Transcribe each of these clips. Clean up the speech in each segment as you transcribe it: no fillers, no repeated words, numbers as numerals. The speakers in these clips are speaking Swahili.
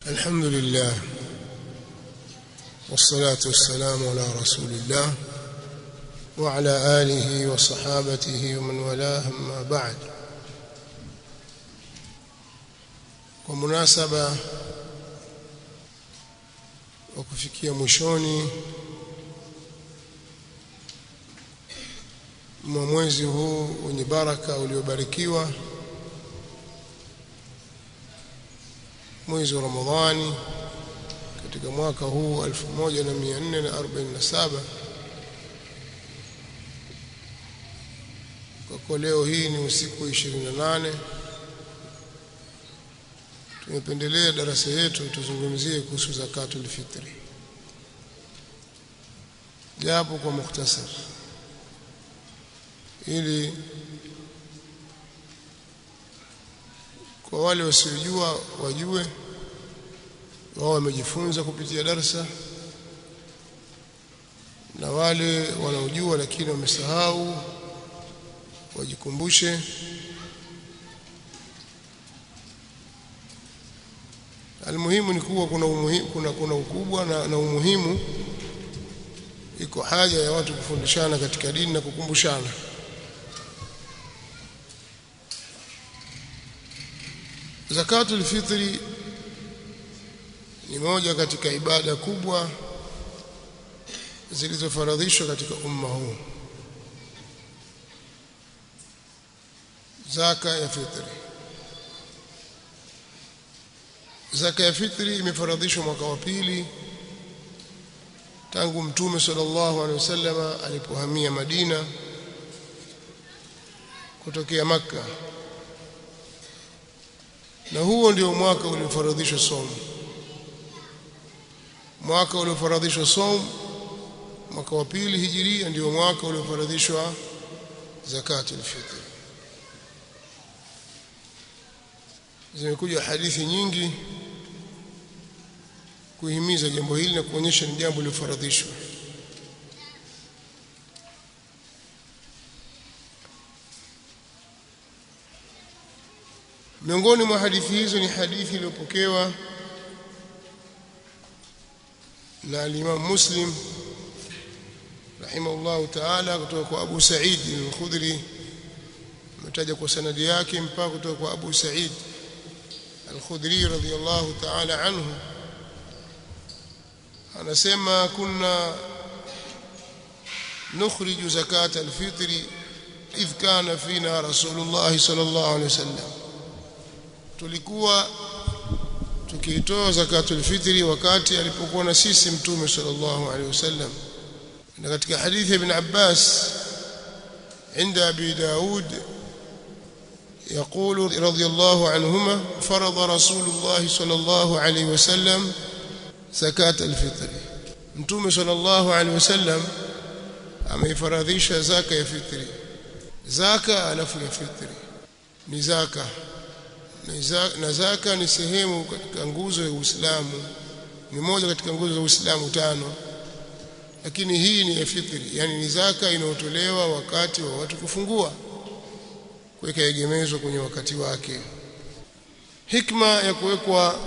الحمد لله والصلاة والسلام على رسول الله وعلى آله وصحابته ومن والاه أما بعد. ومناسبة وكفيكيا mwishoni mwa mwezi huu wenye baraka uliobarikiwa, mwezi wa Ramadhani katika mwaka huu 1447. Kwa leo hii ni usiku 28. Tumependelea darasa yetu tuzungumzie kuhusu zakatul fitri, japo kwa mukhtasar, ili kwa wale wasiojua wajue, wao wamejifunza kupitia darasa, na wale wanaojua lakini wamesahau wajikumbushe. Almuhimu ni kuwa kuna ukubwa na umuhimu, iko haja ya watu kufundishana katika dini na kukumbushana. Zakatul fitri ni moja katika ibada kubwa zilizofaradhishwa katika umma huu. Zaka ya fitri. Zaka ya fitri imefaradhishwa mwaka wa pili tangu Mtume sallallahu alaihi wasallam alipohamia Madina kutokea Makka, na huo ndio mwaka uliofaradhishwa somo. Mwaka uliofaradhishwa somo, mwaka wa pili hijiria, ndio mwaka uliofaradhishwa zakatul fitr. Zimekuja hadithi nyingi kuhimiza jambo hili na kuonyesha ni jambo lilofaradhishwa. Miongoni mwa hadithi hizo ni hadithi iliyopokewa na Imam Muslim rahimahullah ta'ala kutoka kwa Abu Sa'id al-Khudri, mtaja kwa sanadi yake mpaka kutoka kwa Abu Sa'id al-Khudri radhiyallahu ta'ala anhu. Anasema kunna nukhriju zakat al-fitri idh kana fina Rasulullah sallallahu alayhi wasallam, tulikuwa tukitoa zakatul fitri wakati alipokuwa na sisi Mtume sallallahu alayhi wasallam. Na katika hadithi ibn Abbas عند أبي داود يقول رضي الله عنهما فرض رسول الله صلى الله عليه وسلم زكاة الفطر. Mtume sallallahu alayhi wasallam ameifaradhisha zaka ya fitri. Zaka alafu ya fitri ni zaka, na zaka ni sehemu katika nguzo ya Uislamu, ni moja katika nguzo za Uislamu 5, lakini hii ni ya fitri, yani ni zaka inayotolewa wakati wa watu kufungua, kuweka egemezo kwenye wakati wake. Hikma ya kuwekwa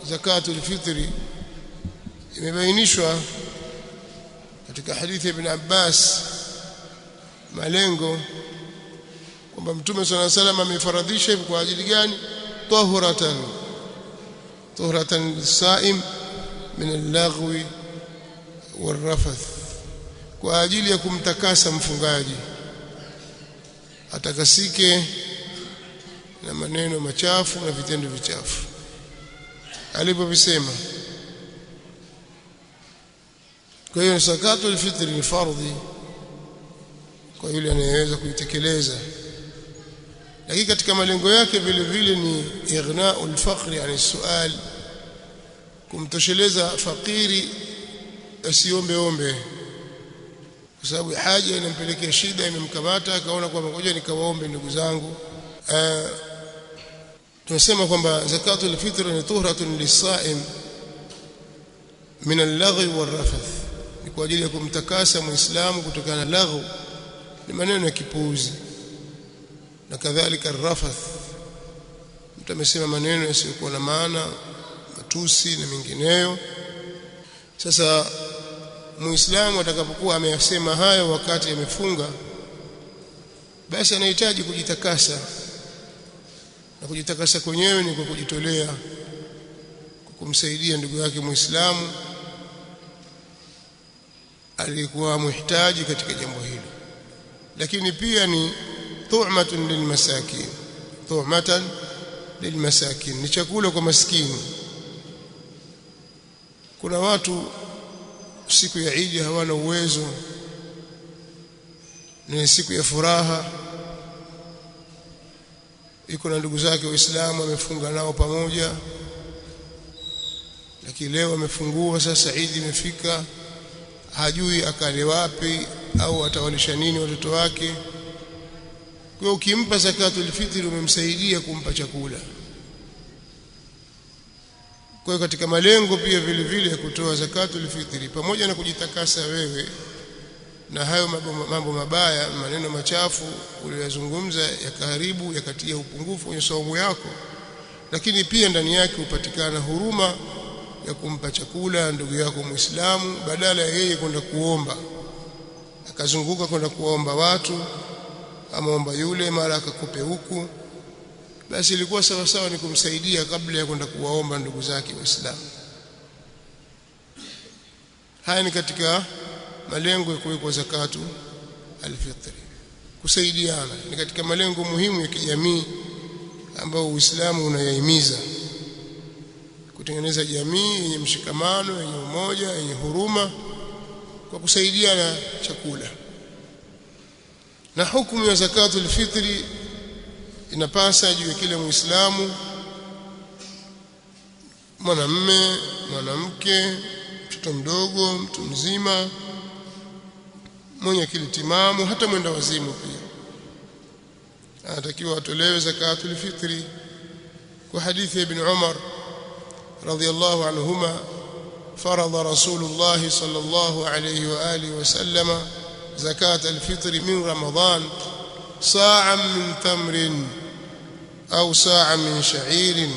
zakatul fitri imebainishwa katika hadithi ibn Abbas. Malengo kwamba Mtume sallallahu alayhi wasallam amefaradhisha hivi kwa ajili gani? Tuhuratan lisaim min al-laghwi wal-rafath, kwa ajili ya kumtakasa mfungaji atakasike na maneno machafu na vitendo vichafu alipovisema. Kwa hiyo zakatul fitri ni fardhi kwa yule anayeweza kuitekeleza, lakini katika malengo yake vile vile ni ighna'ul faqri 'ani su'al, kumtosheleza fakiri asiombe, kwa sababu haja inampelekea shida, imemkamata akaona kwamba ngoja nikawaombe ndugu zangu. Tunasema kwamba zakatul fitr ni tuhratun lis-sa'im min al-laghwi wal-rafath, ni kwa ajili ya kumtakasa muislamu kutokana na laghu, ni maneno ya kipuuzi, na kadhalika rafath, mtu amesema maneno yasiyokuwa na maana, matusi na mengineyo. Sasa muislamu atakapokuwa ameyasema hayo wakati amefunga, basi anahitaji kujitakasa, na kujitakasa kwenyewe ni kwa kujitolea, kwa kumsaidia ndugu yake muislamu alikuwa muhitaji katika jambo hilo. Lakini pia ni tu'matun lilmasakin, tu'matan lilmasakin, ni chakula kwa maskini. Kuna watu siku ya Eid hawana uwezo, ni siku ya furaha, iko na ndugu zake waislamu amefunga nao pamoja, lakini leo amefungua, sasa Eid imefika, hajui akale wapi au atawalisha nini watoto wake. Kwa ukimpa zakatul fitri umemsaidia kumpa chakula. Kwa hiyo katika malengo pia vile vile ya kutoa zakatul fitri, pamoja na kujitakasa wewe na hayo mambo mabaya, maneno machafu uliyozungumza yakaharibu, yakatia upungufu kwenye saumu yako, lakini pia ndani yake upatikana huruma ya kumpa chakula ndugu yako muislamu, badala ya yeye kwenda kuomba, akazunguka kwenda kuomba watu, amaomba yule mara akakupe huku. Basi ilikuwa sawa sawa ni kumsaidia kabla ya kwenda kuwaomba ndugu zake waislamu. Haya ni katika malengo ya kuwekwa zakatu alfitri. Kusaidiana ni katika malengo muhimu ya kijamii ambayo Uislamu unayahimiza, kutengeneza jamii yenye mshikamano, yenye umoja, yenye huruma, kwa kusaidiana chakula. Na hukumu ya zakatul fitri inapasa juu ya kila Muislamu, mwanamume, mwanamke, mtoto mdogo, mtu mzima, mwenye akili timamu, hata mwenda wazimu pia anatakiwa atolewe zakatul fitri. Kwa hadithi ya Ibn Umar radhiyallahu anhuma, farada Rasulullah sallallahu alayhi wa alihi wasallam zakatul fitri min Ramadan sa'an min tamrin أو ساعة من شعير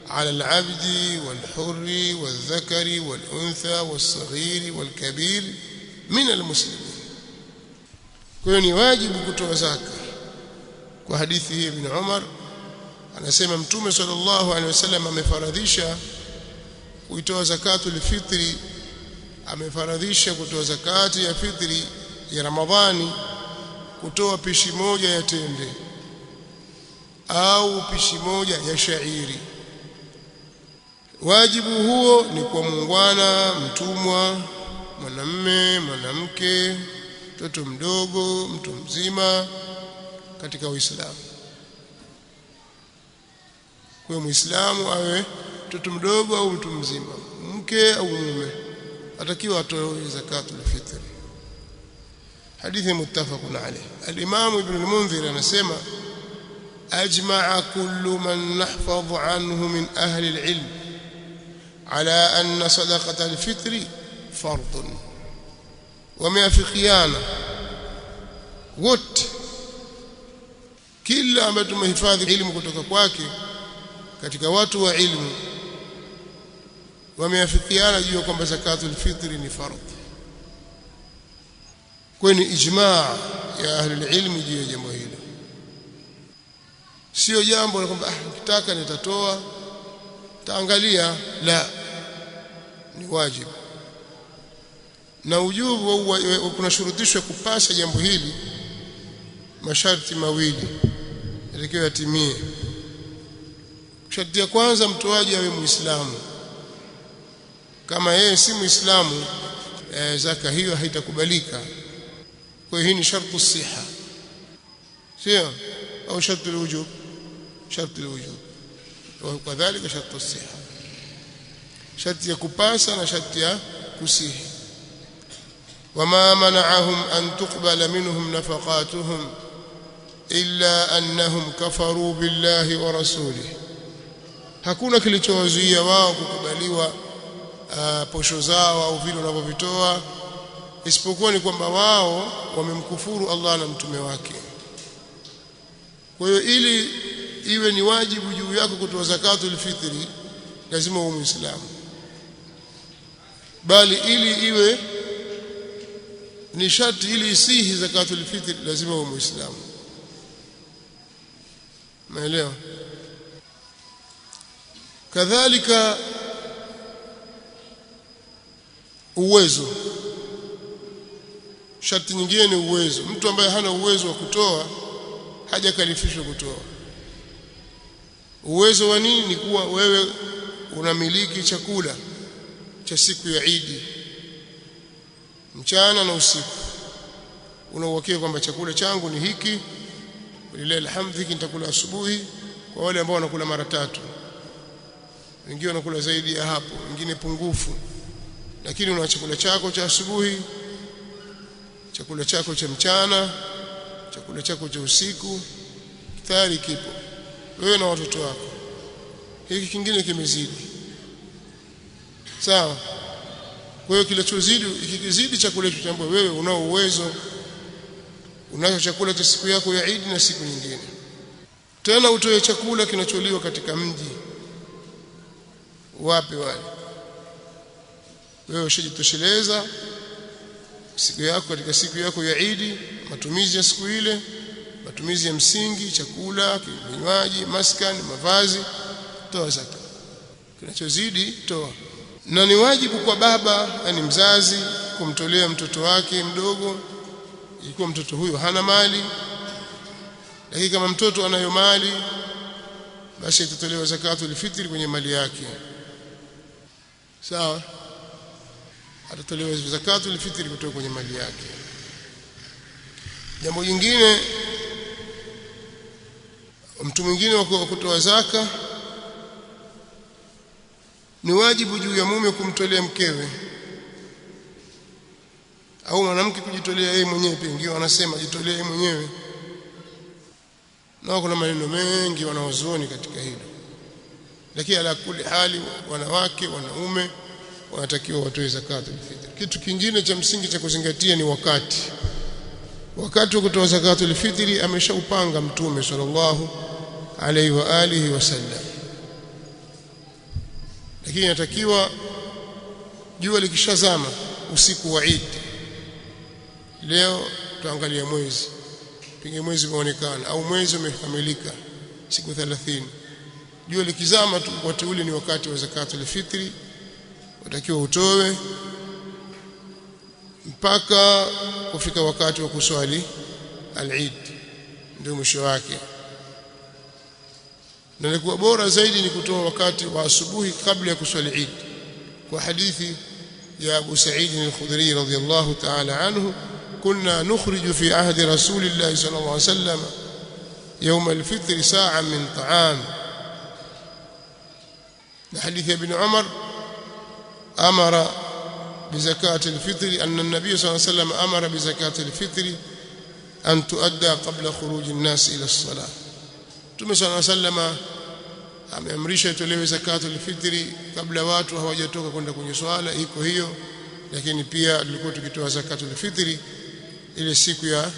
على العبد والحر والذكر والأنثى والصغير والكبير من المسلمين. كوني واجب kutoa zaka. Kwa hadithi hii Ibn Umar anasema Mtume sallallahu alaihi wasallam amefaradhisha kuitoa zakatul fitri, amefaradhisha kutoa zakati ya fitri ya Ramadhani, kutoa pishi moja ya tende au pishi moja ya shairi. Wajibu huo ni kwa muungwana, mtumwa, mwanamume, mwanamke, mtoto mdogo, mtu mzima katika Uislamu. Kwa Muislamu awe mtoto mdogo au mtu mzima, mke au mume, atakiwa atoe zakatul fitri. Hadithi muttafaqun alayh. Al-Imam Ibn al-Mundhir anasema أجمع كل من نحفظ عنه من أهل العلم على أن صدقة الفطر فرض. وميافقيانا wote, kila ambaye tumehifadhi elimu kutoka kwake katika watu wa ilmu, wameafikiana juu kwamba zakatul fitri ni fardh. Kwa ni ijmaa ya ahli ilmu juu ya jambo hilo, sio jambo la kwamba nikitaka nitatoa, taangalia, la, ni wajibu. Na ujubu kuna shurutishwa kupasa jambo hili, masharti mawili yatakiwa yatimie. Sharti ya kwanza, mtoaji awe Muislamu. Kama yeye si Muislamu, zaka hiyo haitakubalika. Kwa hiyo hii ni shartu siha, sio au shartu alwujub, shartu alwujub wakadhalika shartu siha, sharti ya kupasa na sharti ya kusihi. وما منعهم أن تقبل منهم نفقاتهم إلا أنهم كفروا بالله ورسوله. hakuna kilichowazuia wao kukubaliwa posho zao au vile wanavyovitoa, isipokuwa ni kwamba wao wamemkufuru Allah na mtume wake. Kwa hiyo ili iwe ni wajibu juu yako kutoa zakatul fitri, lazima uwe Muislamu, bali ili iwe ni sharti, ili isihi zakatul fitr lazima uwe Muislamu. Umeelewa? Kadhalika uwezo, sharti nyingine ni uwezo. Mtu ambaye hana uwezo wa kutoa hajakalifishwa kutoa. Uwezo wa nini? Ni kuwa wewe unamiliki chakula cha siku ya Eid mchana na usiku, unauhakika kwamba chakula changu ni hiki, lillahi alhamd, hiki nitakula asubuhi. Kwa wale ambao wanakula mara tatu, wengine wanakula zaidi ya hapo, wengine pungufu, lakini una chakula chako cha asubuhi, chakula chako cha mchana, chakula chako cha usiku, tayari kipo wewe na watoto wako. Hiki kingine kimezidi, sawa? Kwa hiyo kinachozidi, ikizidi chakula hicho chambo, wewe unao uwezo, unacho chakula cha siku yako ya Eid na siku nyingine. Tena utoe chakula kinacholiwa katika mji. Wapi wale? Wewe ushajitosheleza siku yako katika siku yako ya Eid, matumizi ya siku ile, matumizi ya msingi, chakula, vinywaji, maskani, mavazi, toa zaka. Kinachozidi toa. Na ni wajibu kwa baba, yani mzazi, kumtolea mtoto wake mdogo, ikiwa mtoto huyo hana mali. Lakini kama mtoto anayo mali, basi itatolewa zakatul fitri kwenye mali yake, sawa? Atatolewa zakatul fitri kutoka kwenye mali yake. Jambo jingine, mtu mwingine wa kutoa zaka, ni wajibu juu ya mume kumtolea mkewe, au mwanamke kujitolea yeye mwenyewe. Pengine wanasema jitolea yeye mwenyewe, na kuna maneno mengi wanaozuoni katika hilo, lakini ala kuli hali wanawake, wanaume wanatakiwa watoe zakatul fitr. Kitu kingine cha msingi cha kuzingatia ni wakati wa kutoa zakatul fitri ameshaupanga Mtume sallallahu alaihi wa alihi wasallam, lakini inatakiwa jua likishazama usiku wa Eid. Leo tuangalia mwezi, pinge mwezi umeonekana au mwezi umekamilika siku 30, jua likizama tu, wakati ule ni wakati wa zakatul fitri, utakiwa utoe mpaka kufika wakati wa kuswali al-Eid, ndio mwisho wake. Na ilikuwa bora zaidi ni kutoa wakati wa asubuhi kabla ya kuswali Eid, kwa hadithi ya Abu Sa'id al-Khudri radhiyallahu ta'ala anhu, kunna nukhriju fi ahdi rasulillahi sallallahu alayhi wasallam yawm al-fitr sa'an min ta'am. na hadithi ya Ibn Umar amara بزكاة الفطر أن النبي صلى الله عليه وسلم أمر بزكاة الفطر أن تؤدى قبل خروج الناس إلى الصلاة. Mtume صلى الله عليه وسلم ameamrisha itolewe zakatul fitri kabla watu hawajatoka kwenda kwenye swala. Iko hiyo, lakini pia tulikuwa tukitoa zakatul fitri ile siku ya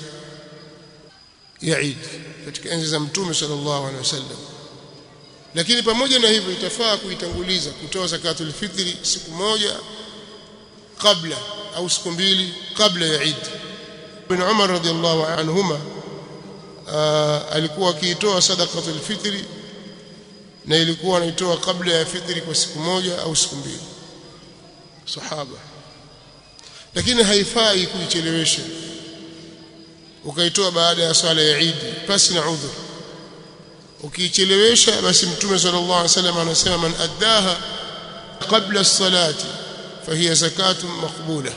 Eid katika enzi za Mtume sallallahu alaihi wasallam. Lakini pamoja na hivyo, itafaa kuitanguliza kutoa zakatul fitri siku moja kabla au siku mbili kabla ya Eid. Ibn Umar radhiyallahu anhuma alikuwa akiitoa sadaqatul fitri, na ilikuwa anaitoa kabla ya fitri kwa siku moja au siku mbili, sahaba. Lakini haifai kuichelewesha ukaitoa baada ya swala ya Eid pasi na udhur. Ukiichelewesha, basi Mtume sallallahu alaihi wasallam anasema, man addaha qabla as-salati fahiya zakatun maqbula,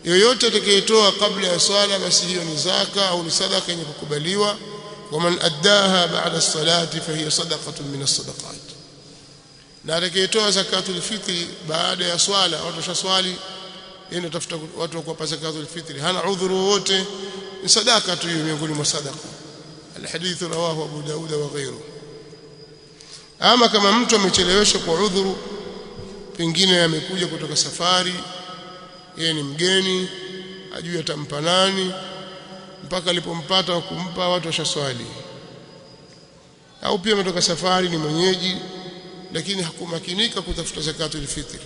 yoyote atakayetoa kabla ya swala, basi hiyo ni zaka au ni sadaka yenye kukubaliwa. Wa man addaha ba'da as-salati fahiya sadaqatun min as-sadaqat, na atakayetoa zakatul fitri baada ya swala, watu washaswali, yeye atafuta watu wa kuwapa zakatul fitri, hana udhuru wote, ni sadaka tu, miongoni mwa sadaqa. Alhadith rawahu Abu Daud wa ghayruhu. Ama kama mtu amechelewesha kwa udhuru, pengine amekuja kutoka safari, yeye ni mgeni, ajui atampa nani, mpaka alipompata wa kumpa watu washaswali, au pia ametoka safari, ni mwenyeji, lakini hakumakinika kutafuta zakatul fitri.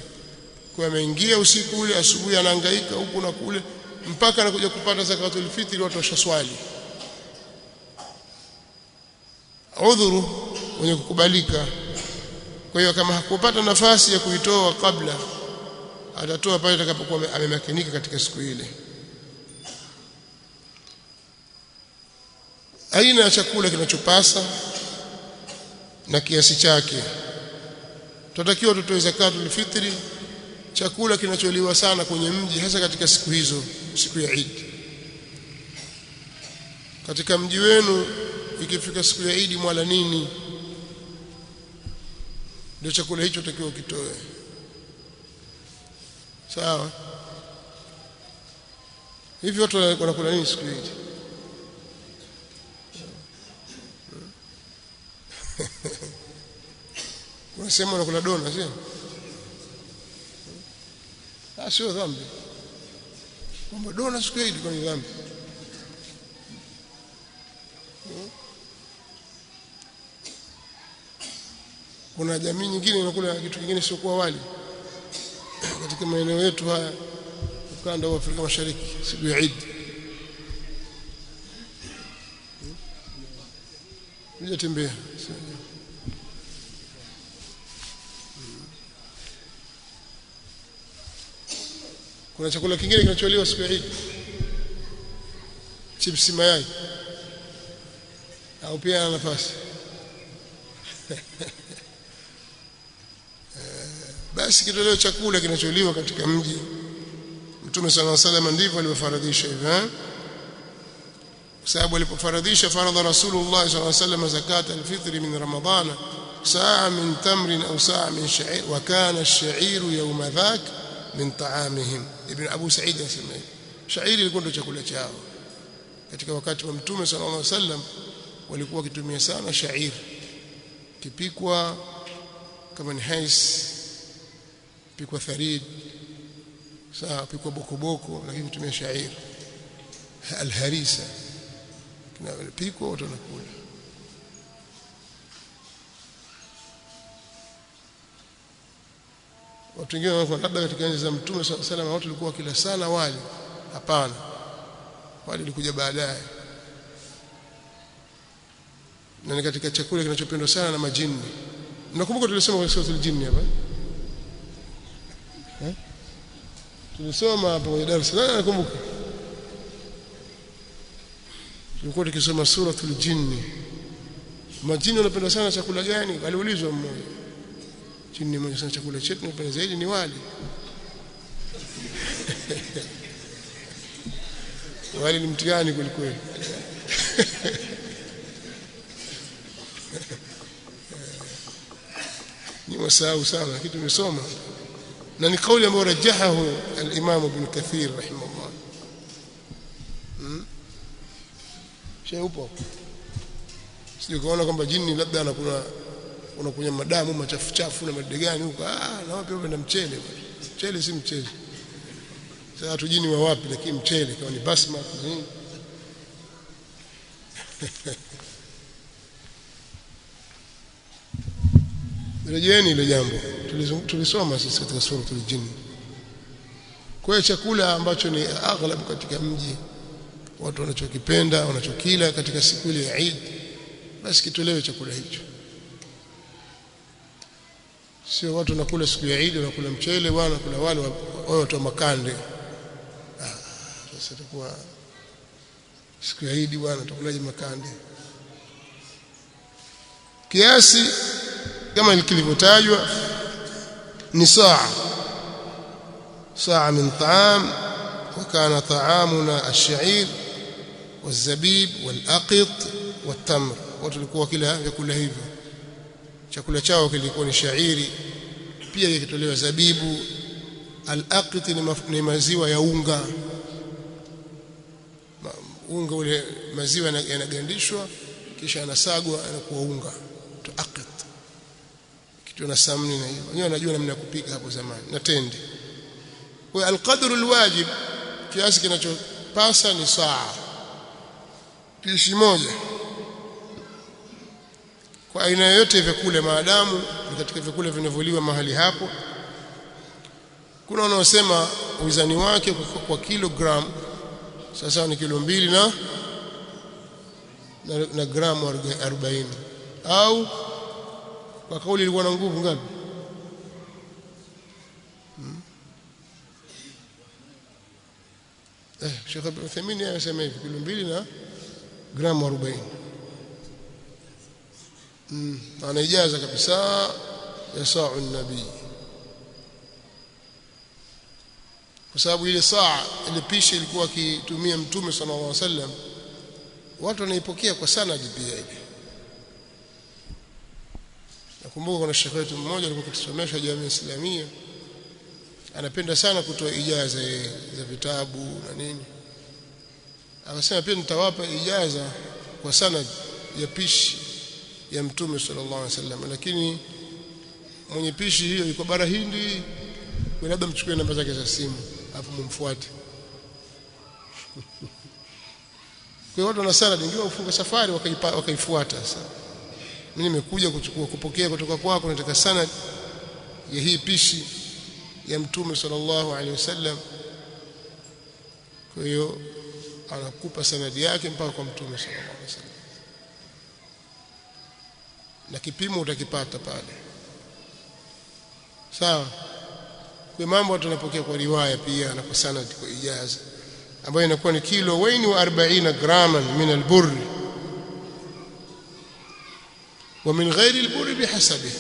Kwa ameingia usiku ule, asubuhi anahangaika huku na kule mpaka anakuja kupata zakatul fitri, watu washaswali. Udhuru wenye kukubalika. Kwa hiyo kama hakupata nafasi ya kuitoa kabla, atatoa pale atakapokuwa amemakinika katika siku ile. Aina ya chakula kinachopasa na kiasi chake. Tunatakiwa tutoe zakatul fitri chakula kinacholiwa sana kwenye mji, hasa katika siku hizo, siku ya Eid. Katika mji wenu ikifika siku ya Eid mwala nini? Ndio chakula hicho takiwa ukitoe. Sawa? Hivi watu wanakula nini siku ya Eid? Unasema unakula dona, sio? Sio dhambi. Kwamba dona siku ya Eid kwa ni dhambi. Kuna jamii nyingine inakula kitu kingine sio kwa wali. Katika maeneo yetu haya ukanda wa Afrika Mashariki siku ya Eid. Nijatembea. Kuna chakula kingine kinacholiwa siku ya Eid. Chips mayai. Au pia na nafasi. Basi kitoleo chakula kinacholiwa katika mji. Mtume sallallahu alaihi wasallam ndivyo alivyofaradhisha hivyo. Kwa sababu alipofaradhisha faradha Rasulullah sallallahu alaihi wasallam zakat al-fitr min Ramadhana saa min tamrin au saa min sha'ir, wa kana ash-sha'iru yawma dhak min ta'amihim. Ibn Abu Sa'id anasema shairi ilikuwa ndio chakula chao katika wakati wa Mtume sallallahu alaihi wasallam. Walikuwa wakitumia sana shairi, kipikwa kama ni hais, pikwa tharid, sawa, pikwa bokoboko, lakini kutumia shairi al-harisa, na pikwa watu wanakula. Watu wengine wanakuwa labda katika enzi za Mtume sallallahu alaihi wasallam watu walikuwa kila sana wali. Hapana, wali ulikuja baadaye, na ni katika chakula kinachopendwa sana na majini. Nakumbuka tulisema kwa sura al-Jinn hapa, tulisoma hapo kwenye darasa, nakumbuka tulikuwa tukisoma sura al-Jinn. Majini wanapenda sana chakula gani? Aliulizwa mmoja, jini mmoja, sana chakula chetu tunapenda zaidi ni wali. Wali ni mtihani kweli. Ni wasahau sana kitu tumesoma, na ni kauli ambayo rajahahu al-Imam Ibn Kathir rahimahullah. Sheikh upo? Sio kuona kwamba jini labda unakunya madamu machafu chafu na madegani huko. Na wapi wapenda mchele? Mchele si mchele. Sasa watu jini wa wapi? Lakini mchele kama ni basma nini. Rejeeni ile jambo tulisoma sisi katika sura al-Jinn. Kwa hiyo chakula ambacho ni aghlabu katika mji, watu wanachokipenda, wanachokila katika siku ile ya Eid, basi kitolewe chakula hicho. Sio watu wanakula siku ya Eid wanakula mchele, wanakula wali, wao watu wa makande. Sasa itakuwa siku ya Eid bwana tukulaje makande? Kiasi kama kilivyotajwa ni saa min ta'am, wa kana ta'amuna ash-sha'ir waz-zabib wal-aqit wat-tamr. Watu walikuwa kila vyakula hivyo, chakula chao kilikuwa ni shairi, pia ikitolewa zabibu. Al-aqit ni maziwa ya unga ule, maziwa yanagandishwa kisha yanasagwa yanakuwa unga, to aqit, kitu na samni na hiyo. Wenyewe wanajua namna ya kupika hapo zamani, na tende. Kwa al-qadru al-wajib, kiasi kinachopasa ni saa pishi moja. kwa aina yoyote ya vyakula maadamu ni katika vyakula vinavyoliwa mahali hapo. Kuna wanaosema uzani wake kwa kilogram sasa ni kilo 2 na gramu 40, au kwa kauli ilikuwa na nguvu ngapi? Sheikh Uthaymeen anasema hivi kilo 2 na gramu 40. Anaijaza kabisa ya saa nabii, kwa sababu ile saa ile pishi ilikuwa akitumia Mtume sallallahu alaihi wasallam, watu wanaipokea kwa sanadi pia ile. Nakumbuka kuna shekhe wetu mmoja alikuwa akisomesha Jamii Islamia, anapenda sana kutoa ijaza za vitabu na nini. Akasema pia nitawapa ijaza kwa sanad ya pishi ya Mtume sallallahu alaihi wasallam, lakini mwenye pishi hiyo yuko bara Hindi, labda mchukue namba zake za simu hapo mumfuate. Kwa watu na sanad ndio ufunga safari wakaifuata. Sasa mimi nimekuja kupokea kutoka kwako, nataka sanad ya hii pishi ya Mtume sallallahu alaihi wasallam. Kwa hiyo anakupa sanadi yake mpaka kwa Mtume sallallahu alaihi wasallam, na kipimo utakipata pale. Sawa. Kwa mambo tunapokea kwa riwaya pia na kwa sanadi, kwa ijaza ambayo inakuwa ni kilo 40 graman min al-burr wa min ghairi al-burr bihasabi.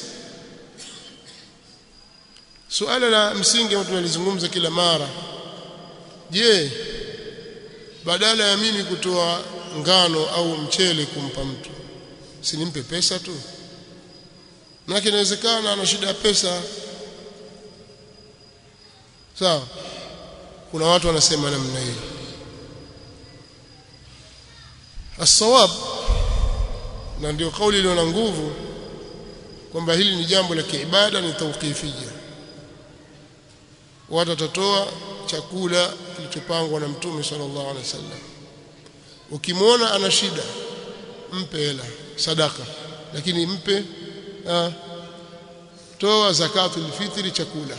Suala la msingi ambalo tunalizungumza kila mara, je, badala ya mimi kutoa ngano au mchele kumpa mtu, si nimpe pesa tu? Na inawezekana ana shida ya pesa. Sawa. Kuna watu wanasema namna hiyo. As-sawab, na ndio kauli iliyo na nguvu, kwamba hili ni jambo la kiibada, ni tawqifia. Watu watatoa chakula kilichopangwa na Mtume sallallahu alaihi wasallam. Ukimwona ana shida, mpe hela sadaka, lakini mpe toa zakatul fitri chakula.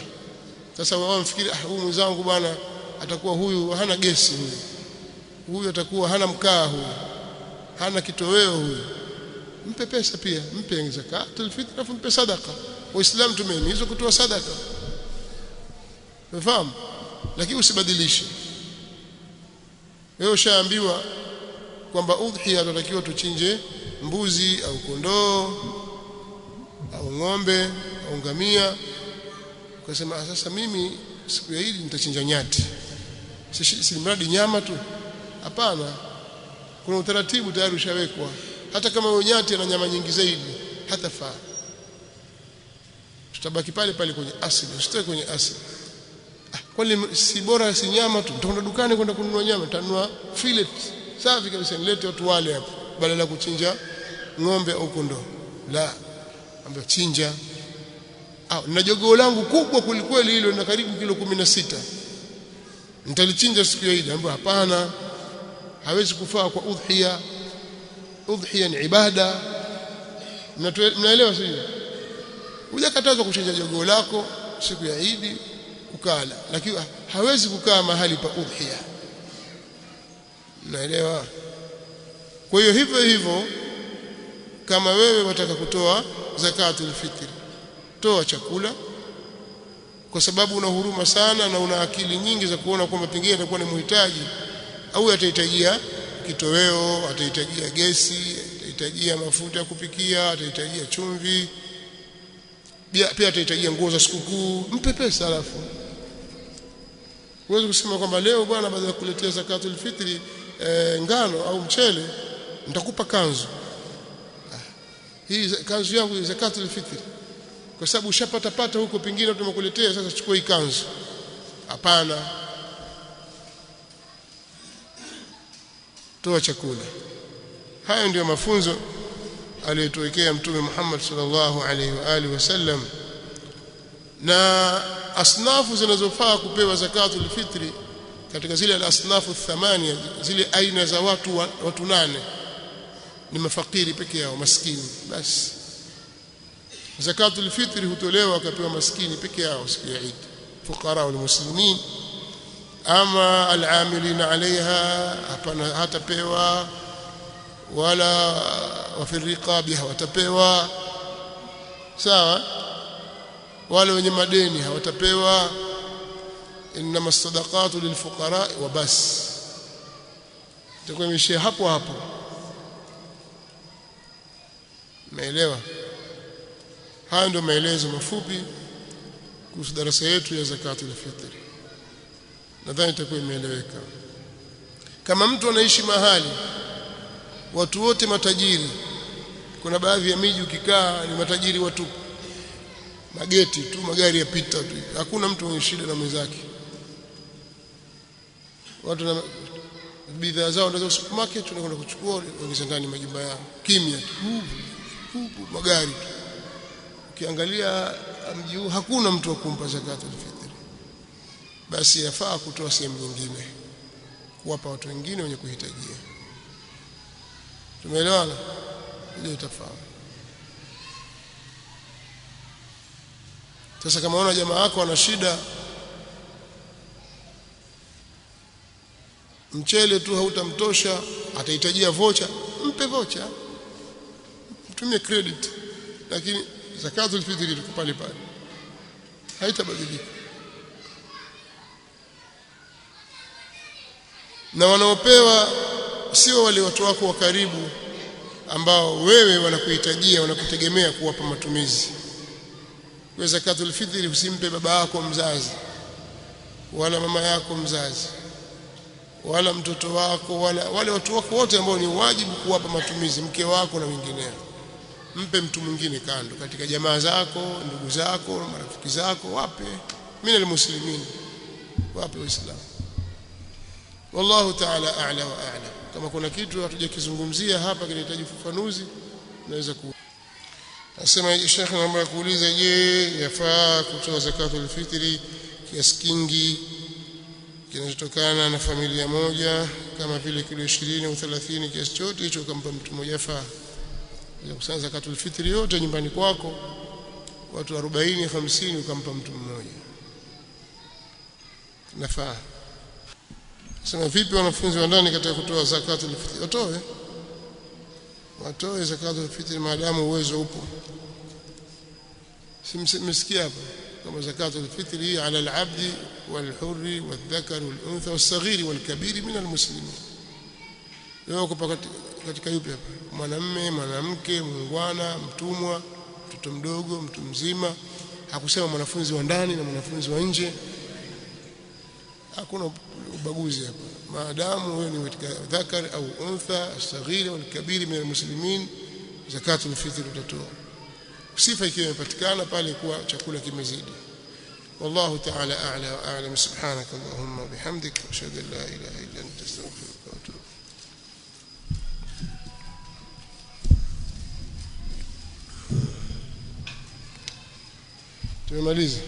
Sasa wao mfikiri huyu mwenzangu bwana atakuwa huyu hana gesi, huyu atakuwa hana mkaa, huyu hana kitoweo, huyu mpe pesa pia, mpe zakatul fitri afu mpe sadaka. Waislamu tumehimizwa kutoa sadaka, umefahamu? Lakini usibadilishe. Wewe ushaambiwa kwamba udhiya tunatakiwa tuchinje mbuzi au kondoo au ng'ombe au ngamia, ukasema sasa mimi siku ya Eid nitachinja nyati, si mradi nyama tu. Hapana, kuna utaratibu tayari ushawekwa. Hata kama huyo nyati ana nyama nyingi zaidi hatafaa, tutabaki pale pale kwenye asili, usitoke kwenye asili. Kwani si bora si nyama tu? Nitakwenda dukani kwenda kununua nyama, nitanunua fillet safi kabisa nilete watu wale hapo, badala ya kuchinja ng'ombe au kondoo. La, ambaye chinja. Na jogoo langu kubwa kulikweli hilo na karibu kilo 16, nitalichinja siku ya Eid. Ambaye hapana, hawezi kufaa kwa udhiya. Udhiya ni ibada, mnaelewa sio? Hujakatazwa kuchinja jogoo lako siku ya Eid kukala, lakini hawezi kukaa mahali pa udhiya. Naelewa. Kwa hiyo hivyo hivyo, kama wewe wataka kutoa zakatul fitri, toa chakula, kwa sababu una huruma sana na una akili nyingi za kuona kwamba pengine atakuwa ni mhitaji, au atahitajia kitoweo, atahitajia gesi, atahitajia mafuta ya kupikia, atahitajia chumvi, pia atahitajia nguo za sikukuu. Mpe pesa. Alafu uweze kusema kwamba leo bwana, baada ya kuletea zakatul fitri ngano au mchele, nitakupa kanzu. Hii kanzu yangu ya zakatul fitri, kwa sababu ushapata huko, pengine tumekuletea, sasa chukua hii kanzu. Hapana, toa chakula. Haya ndio mafunzo aliyotuwekea Mtume Muhammad sallallahu alaihi wa alihi wasallam. Na asnafu zinazofaa kupewa zakatul fitri katika zile al-asnafu 8, zile aina za watu 8 ni mafakiri peke yao, maskini basi. Zakatul fitri hutolewa akapewa maskini peke yao siku ya Eid, fuqara wal muslimin. Ama al-amilina alaiha hapana, hatapewa, wala wa fi riqabi hawatapewa, sawa, wale wenye madeni hawatapewa. Inma as-sadaqatu lilfuqara wa bas, itakuwa imeshia hapo hapo. Umeelewa? Haya ndio maelezo mafupi kuhusu darasa yetu ya zakatul fitr. Nadhani itakuwa imeeleweka. Kama mtu anaishi mahali watu wote matajiri, kuna baadhi ya miji ukikaa ni matajiri watu, mageti tu, magari yapita tu, hakuna mtu mwenye shida na mwenzake. Watu na bidhaa zao ndio supermarket tunakwenda kuchukua, wengine ndani majumba yao kimya tu, magari tu. Ukiangalia mji huu hakuna mtu wa kumpa zakatul fitr, basi yafaa kutoa sehemu nyingine kuwapa watu wengine wenye kuhitajia. Tumeelewana? Ile itafahamu. Sasa kama unaona jamaa wako ana shida, mchele tu hautamtosha, atahitajia vocha, mpe vocha, mtumie credit, lakini zakatul fitri iko pale pale, haitabadilika. Na wanaopewa sio wale watu wako wa karibu ambao wewe wanakuhitajia, wanakutegemea kuwapa matumizi. Kwa zakatul fitri usimpe baba yako mzazi, wala mama yako mzazi, wala mtoto wako, wala wale watu wako wote ambao ni wajibu kuwapa matumizi, mke wako na wengineo. Mpe mtu mwingine kando, katika jamaa zako, ndugu zako, marafiki zako, wape minal muslimin, wape waislamu. Wallahu ta'ala a'la wa a'lam. Kama kuna kitu hatujakizungumzia hapa kinahitaji ufafanuzi, naweza Nasema Sheikh naomba kuuliza, je, yafaa kutoa zakatul fitri kiasi kingi kinachotokana na familia moja kama vile kilo 20 au 30, kiasi chote hicho kampa mtu mmoja? Yafaa kusanya zakatul fitri yote nyumbani kwako, watu 40 50, ukampa mtu mmoja, nafaa. Sema vipi wanafunzi wa ndani katika kutoa zakatul fitri? Watoe zakatul fitri maadamu uwezo upo. Simsikia hapa kama zakatul fitri ala al-abdi wal-hurri wal-dhakari wal-untha was-saghiri wal-kabiri min al-muslimin. Leo kwa katika yupi hapa? Mwanamume, mwanamke, muungwana, mtumwa, mtoto mdogo, mtu mzima. Hakusema mwanafunzi wa ndani na mwanafunzi wa nje. Hakuna ubaguzi hapa. Maadamu wewe ni katika dhakar au untha, as-saghiri wal-kabiri min al-muslimin, zakatul fitri utatoa. Sifa ikiwa imepatikana pale kuwa chakula kimezidi. Wallahu ta'ala a'la wa a'lam. Subhanaka Allahumma bihamdika ashhadu an la ilaha illa anta astaghfiruka wa atubu. Tumemaliza.